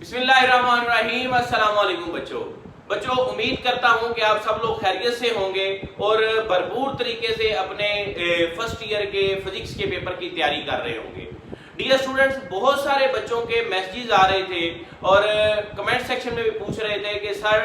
बिस्मिल्लाहिर्रहमानिर्रहीम। अस्सलाम वालेकुम बच्चों, उम्मीद करता हूं कि आप सब लोग खैरियत से होंगे और भरपूर तरीके से अपने फर्स्ट ईयर के फिजिक्स के पेपर की तैयारी कर रहे होंगे। डियर स्टूडेंट्स, बहुत सारे बच्चों के मैसेजेस आ रहे थे और कमेंट सेक्शन में भी पूछ रहे थे कि सर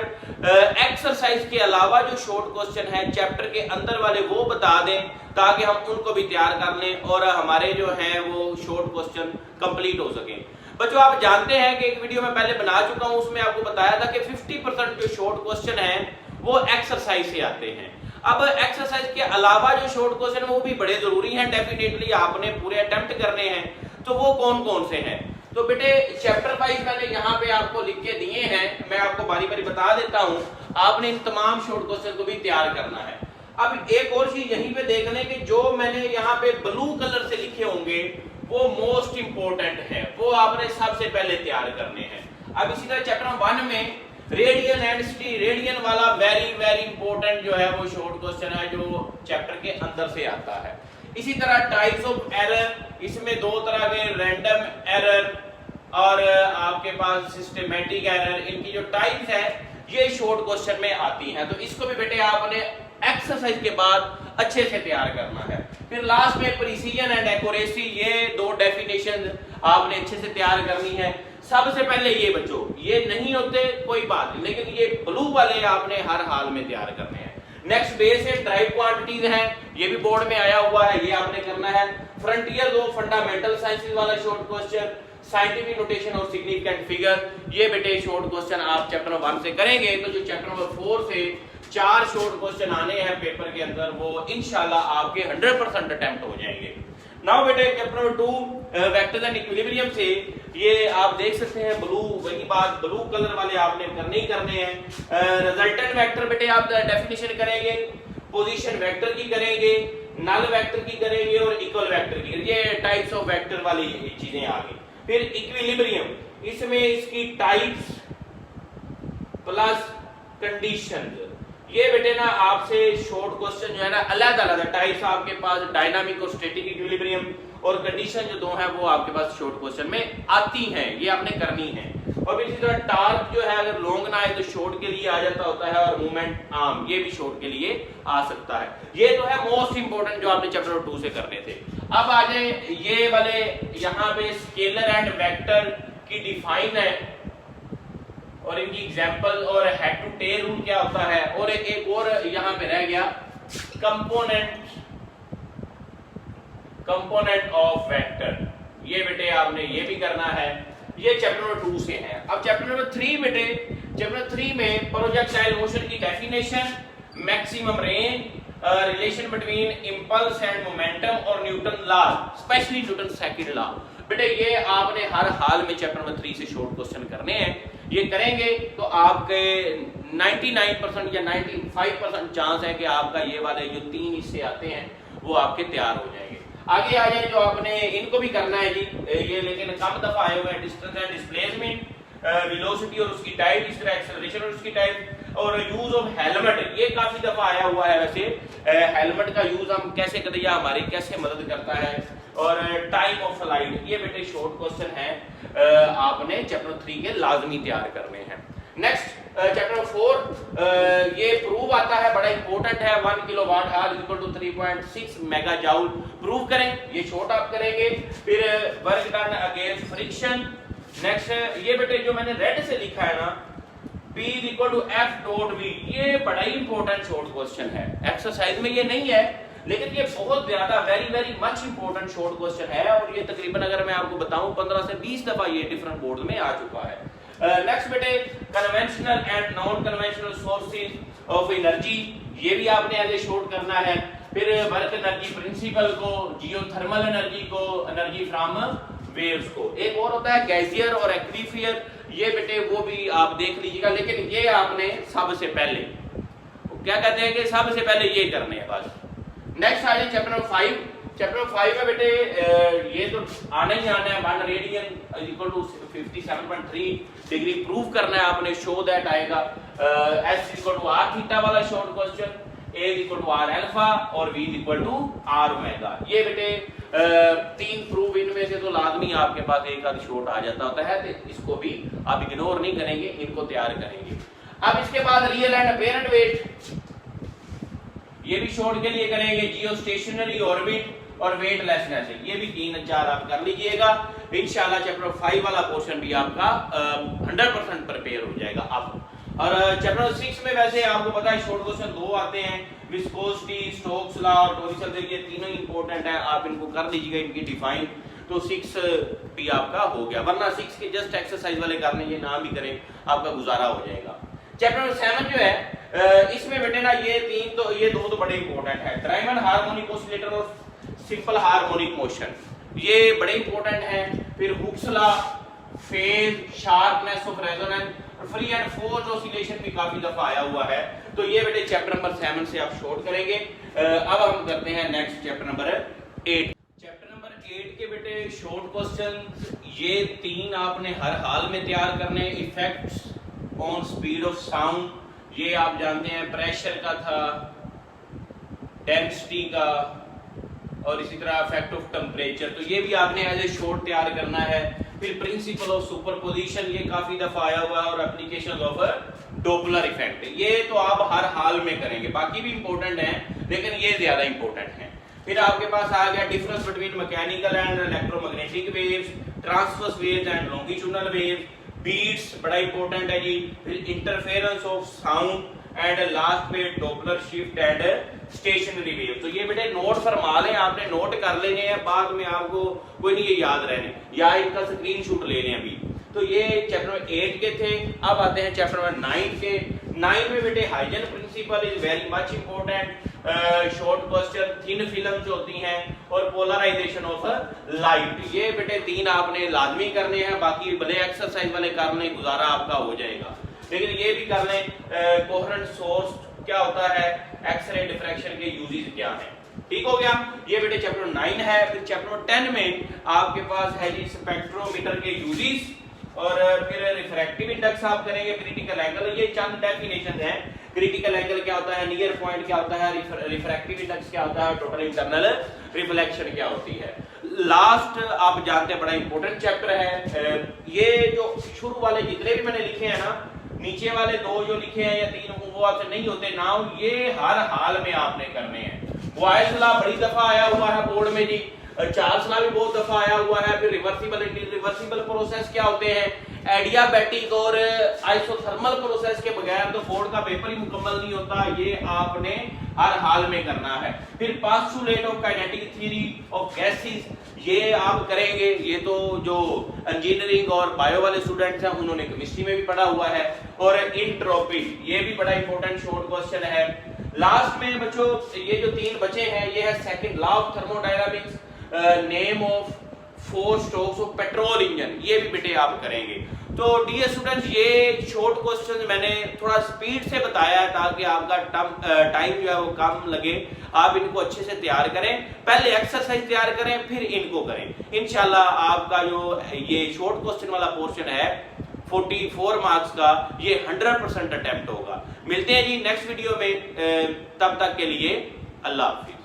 एक्सरसाइज के अलावा जो शॉर्ट क्वेश्चन है चैप्टर के अंदर वाले वो बता दें ताकि हम उनको भी तैयार कर लें और हमारे जो हैं वो शॉर्ट क्वेश्चन कंप्लीट हो सकें। बच्चों, आप जानते हैं कि एक वीडियो में पहले बना चुका हूं, उसमें आपको बताया था कि 50% जो शॉर्ट क्वेश्चन हैं वो एक्सरसाइज से आते हैं। अब एक्सरसाइज के अलावा जो शॉर्ट क्वेश्चन है वो भी बड़े जरूरी हैं, डेफिनेटली आपने पूरे अटेम्प्ट करने हैं। तो वो कौन कौन से हैं? तो बेटे चैप्टर वाइज मैंने यहाँ पे आपको लिख के दिए हैं, मैं आपको बारी बारी बता देता हूँ। आपने इन तमाम शॉर्ट क्वेश्चन को भी तैयार करना है। अब एक और चीज यहीं पे देख लें कि जो मैंने यहाँ पे ब्लू कलर से लिखे होंगे वो मोस्ट इंपोर्टेंट है, वो आपने सबसे पहले तैयार करने हैं। अब इसी तरह चैप्टर 1 में रेडियन एंड रेडियन वाला वेरी वेरी इंपोर्टेंट जो है वो शॉर्ट क्वेश्चन है जो चैप्टर के अंदर से आता है। इसी तरह टाइप्स ऑफ एरर, इसमें दो तरह के रैंडम एरर और आपके पास सिस्टमैटिक एरर, इनकी जो टाइप्स है ये शॉर्ट क्वेश्चन में आती हैं। तो इसको भी बेटे आपने एक्सरसाइज के बाद अच्छे से तैयार करना है। फिर लास्ट में प्रिसीजन एंड एक्यूरेसी, ये दो डेफिनेशन आपने अच्छे से तैयार करनी है। सबसे पहले ये बच्चों, ये नहीं होते कोई बात नहीं, लेकिन ये ब्लू वाले आपने हर हाल में तैयार करने हैं। Next base and drive quantities हैं, ये भी बोर्ड में आया हुआ है, ये आपने करना है। फ्रंटियर दो फंडामेंटल साइंसेस वाला शॉर्ट क्वेश्चन, साइंटिफिक नोटेशन और सिग्निफिकेंट फिगर, ये बेटे शॉर्ट क्वेश्चन आप चैप्टर नंबर 1 से करेंगे तो जो चैप्टर नंबर 4 से 4 शॉर्ट क्वेश्चन आने हैं पेपर के अंदर वो इंशाल्लाह आपके 100% अटेम्प्ट हो जाएंगे। नाउ बेटे chapter number 2 vectors and equilibrium से ये आप देख सकते हैं ब्लू, वही बात ब्लू कलर वाले आपने करने ही करने हैं। रिजल्टेंट वेक्टर बेटे आप डेफिनेशन करेंगे, पोजीशन वेक्टर की करेंगे, नल वेक्टर की करेंगे और इक्वल वेक्टर की, ये टाइप्स ऑफ वेक्टर वाली चीजें आ गई। फिर इक्विलिब्रियम, इसमें इसकी टाइप्स प्लस कंडीशंस, ये बेटे ना आपसे शॉर्ट क्वेश्चन जो है ना अलग अलग टाइप्स आपके पास डायनामिक और स्टैटिक इक्विलिब्रियम और कंडीशन जो दो हैं वो आपके पास शॉर्ट क्वेश्चन में आती हैं, ये आपने करनी है। और इसी तरह टॉर्क जो है अगर लॉन्ग ना आए तो शॉर्ट के लिए आ जाता होता है और मूवमेंट आर्म ये भी शॉर्ट के लिए आ सकता है। ये तो है मोस्ट इंपोर्टेंट जो आपने चैप्टर 2 से करने थे। अब आ जाए ये वाले, यहाँ पे स्केलर एंड वेक्टर की डिफाइन है और इनकी एग्जांपल और हेड टू टेल रूल क्या होता है, और एक और यहां पे रह गया कंपोनेंट ऑफ वेक्टर, ये बेटे आपने ये भी करना है। ये चैप्टर नंबर 2 से है। अब चैप्टर नंबर 3 बेटे, चैप्टर 3 में प्रोजेक्टाइल मोशन की definition, maximum range, relation between impulse and momentum और Newton law, specially Newton second law. बेटे ये आपने हर हाल में चैप्टर नंबर 3 से शॉर्ट क्वेश्चन करने हैं। ये करेंगे तो आपके 99% या 95% चांस है कि आपका ये वाले जो 3 हिस्से आते हैं वो आपके तैयार हो जाएंगे। आगे आ जाए जो आपने इनको भी करना है जी, ये लेकिन कम दफा आए हुए हैं, डिस्टेंस एंड डिस्प्लेसमेंट, वेलोसिटी और उसकी टाइप, इस तरह एक्सेलरेशन और उसकी टाइप, और यूज ऑफ हेलमेट, ये काफी दफा आया हुआ है। वैसे हेलमेट का यूज हम कैसे करें या हमारी कैसे मदद करता है, और टाइम ऑफ फ्लाइट, ये बेटे शॉर्ट क्वेश्चन है आपने चैप्टर 3 के लाजमी तैयार करने हैं। नेक्स्ट चैप्टर 4 ये प्रूव आता है, बड़ा इंपॉर्टेंट है। 1 kilowatt hour equal to 3.6 mega joule prove करें, ये शॉर्ट आप करेंगे। फिर work done against friction. Next ये बेटे जो मैंने रेड से लिखा है ना, P equal to F dot V, ये बड़ा ही इंपॉर्टेंट शॉर्ट क्वेश्चन है। एक्सरसाइज में ये नहीं है लेकिन ये बहुत ज्यादा very very much important short question है और ये तकरीबन अगर मैं आपको बताऊं 15 से 20 दफा ये डिफरेंट बोर्ड में आ चुका है। नेक्स्ट बेटे conventional and non conventional sources of energy, ये भी आपने एज ए शॉर्ट करना है। फिर वर्क एनर्जी प्रिंसिपल को, जियोथर्मल एनर्जी को, एनर्जी फ्रॉम वेव्स को। एक और होता है गैसियर और एक्विफियर, ये बेटे वो भी आप देख लीजिएगा, लेकिन ये आपने सबसे पहले क्या कहते हैं कि सबसे पहले ये करने हैं बस। नेक्स्ट आ जाए चैप्टर 5। चैप्टर 5 में बेटे ये तो आना ही आना है, 1 radian equal to 57.3 degree prove करना है आपने, शो दैट आएगा। S equal to r theta वाला short question. A equal to R alpha और V equal to R omega. ये बेटे 3 प्रूव, इनमें से तो लाजमी आपके पास एक आध शॉर्ट आ जाता होता है, तो इसको भी आप इग्नोर नहीं करेंगे, इनको तैयार करेंगे। अब इसके बाद रियल एंड अपेरेंट वेट, ये भी शॉर्ट के लिए करेंगे, जियो स्टेशनरी ऑर्बिट और वेटलेसनेस है, ये भी 3-4 आप कर लीजिएगा। इंशाल्लाह चैप्टर 5 वाला पोर्शन भी आपका 100% प्रिपेयर हो जाएगा अब। और चैप्टर 6 में वैसे आपको पता है शॉर्ट क्वेश्चन 2 आते हैं, विस्कोसिटी, स्टोक्स लॉ और टॉरिसल थ्योरी, ये तीनों इंपॉर्टेंट है, आप इनको कर लीजिएगा, इनकी डिफाइन, तो 6 भी आपका हो गया। वरना 6 के जस्ट एक्सरसाइज वाले करने, ये ना भी करें आपका गुजारा हो जाएगा। चैप्टर 7 जो है इसमें बेटे ना ये दो तो बड़े इंपॉर्टेंट है, ड्राइमंड हार्मोनिक ऑसिलेटर और सिंपल हार्मोनिक मोशन, ये बड़े इंपॉर्टेंट हैं। फिर Hooke's law, phase, sharpness of resonance, free and force oscillation भी काफी दफा आया हुआ है, तो ये बेटे चैप्टर नंबर 7 से आप शॉर्ट करेंगे। अब हम करते हैं next chapter number 8। Chapter number 8 के बेटे शॉर्ट क्वेश्चंस, ये 3 आपने हर हाल में तैयार करने। Effects on speed of sound, ये आप जानते हैं, प्रेशर का था, डेंसिटी का, और इसी तरह इफेक्ट ऑफ टेम्परेचर, तो ये भी आपने एज ए शॉर्ट तैयार करना है। फिर प्रिंसिपल ऑफ सुपरपोजिशन, ये काफी दफा आया हुआ है, और एप्लीकेशन ऑफ डॉपलर इफेक्ट, ये तो आप हर हाल में करेंगे, बाकी भी इंपॉर्टेंट हैं लेकिन ये ज्यादा इंपॉर्टेंट हैं। फिर आपके पास आ गया difference between mechanical and electromagnetic waves, transverse waves and longitudinal waves, beats बड़ा इंपॉर्टेंट है जी, फिर interference of sound and last पे Doppler shift and stationary wave. तो ये बेटे नोट फरमा लें, आपने नोट कर लेने हैं, बाद में आपको कोई नहीं ये याद रहने, या इनका स्क्रीनशॉट ले लें अभी। तो ये चैप्टर 8 के थे। अब आते हैं चैप्टर नंबर 9 के। 9 में बेटे Huygens principle is very much important, short question, thin films होती हैं, और पोलराइजेशन ऑफ लाइट, ये बेटे 3 आपने लाजमी करने हैं, बाकी बड़े एक्सरसाइज वाले करने गुजारा आपका हो जाएगा। लेकिन ये भी कर लें कोहेरेंट सोर्स क्या होता है, एक्सरे डिफ्रैक्शन के यूजेस क्या हैं, ठीक हो गया। ये बेटे चैप्टर 9 है। फिर चैप्टर 10 में आपके पास है जी स्पेक्ट्रोमीटर के यूजेस, और फिर रिफ्रैक्टिव इंडेक्स आप करेंगे, क्रिटिकल एंगल, ये चंद डेफिनेशन हैं। क्रिटिकल एंगल क्या होता है, नियर पॉइंट क्या होता है, रिफ्रैक्टिव इंडेक्स क्या होता है, टोटल इंटरनल रिफ्लेक्शन क्या होती है। लास्ट आप जानते हैं बड़ा इंपॉर्टेंट चैप्टर है, ये जो शुरू वाले जितने भी मैंने लिखे हैं ना, नीचे वाले 2 जो लिखे हैं या 3 वो आपसे नहीं होते ना, ये हर हाल में आपने करने हैं। बॉयल्स लॉ बड़ी दफा आया हुआ है बोर्ड में जी, चार्ल्स लॉ भी बहुत दफा आया हुआ है। फिर रिवर्सिबल रिवर्सिबल प्रोसेस क्या होते हैं, एडियाबैटिक और आइसोथर्मल प्रोसेस के बगैर तो बोर्ड का पेपर ही मुकम्मल नहीं होता, ये आपने हर हाल में करना है। फिर postulate of kinetic theory of gases, ये आप करेंगे, ये तो जो इंजीनियरिंग और बायो वाले स्टूडेंट्स हैं उन्होंने केमिस्ट्री में भी पढ़ा हुआ है। और इंट्रोपी, ये भी बड़ा इंपॉर्टेंट शॉर्ट क्वेश्चन है। लास्ट में बच्चों ये जो 3 बचे हैं, ये है second law of thermodynamics, name of 4 strokes of petrol engine, ये भी बेटे आप करेंगे। तो डियर स्टूडेंट्स, ये शॉर्ट क्वेश्चन मैंने थोड़ा स्पीड से बताया है ताकि आपका टाइम जो है वो कम लगे, आप इनको अच्छे से तैयार करें, पहले एक्सरसाइज तैयार करें फिर इनको करें। इंशाल्लाह आपका जो ये शॉर्ट क्वेश्चन वाला पोर्शन है 44 मार्क्स का, ये 100% अटेम्प्ट होगा। मिलते हैं जी नेक्स्ट वीडियो में, तब तक के लिए अल्लाह हाफिज।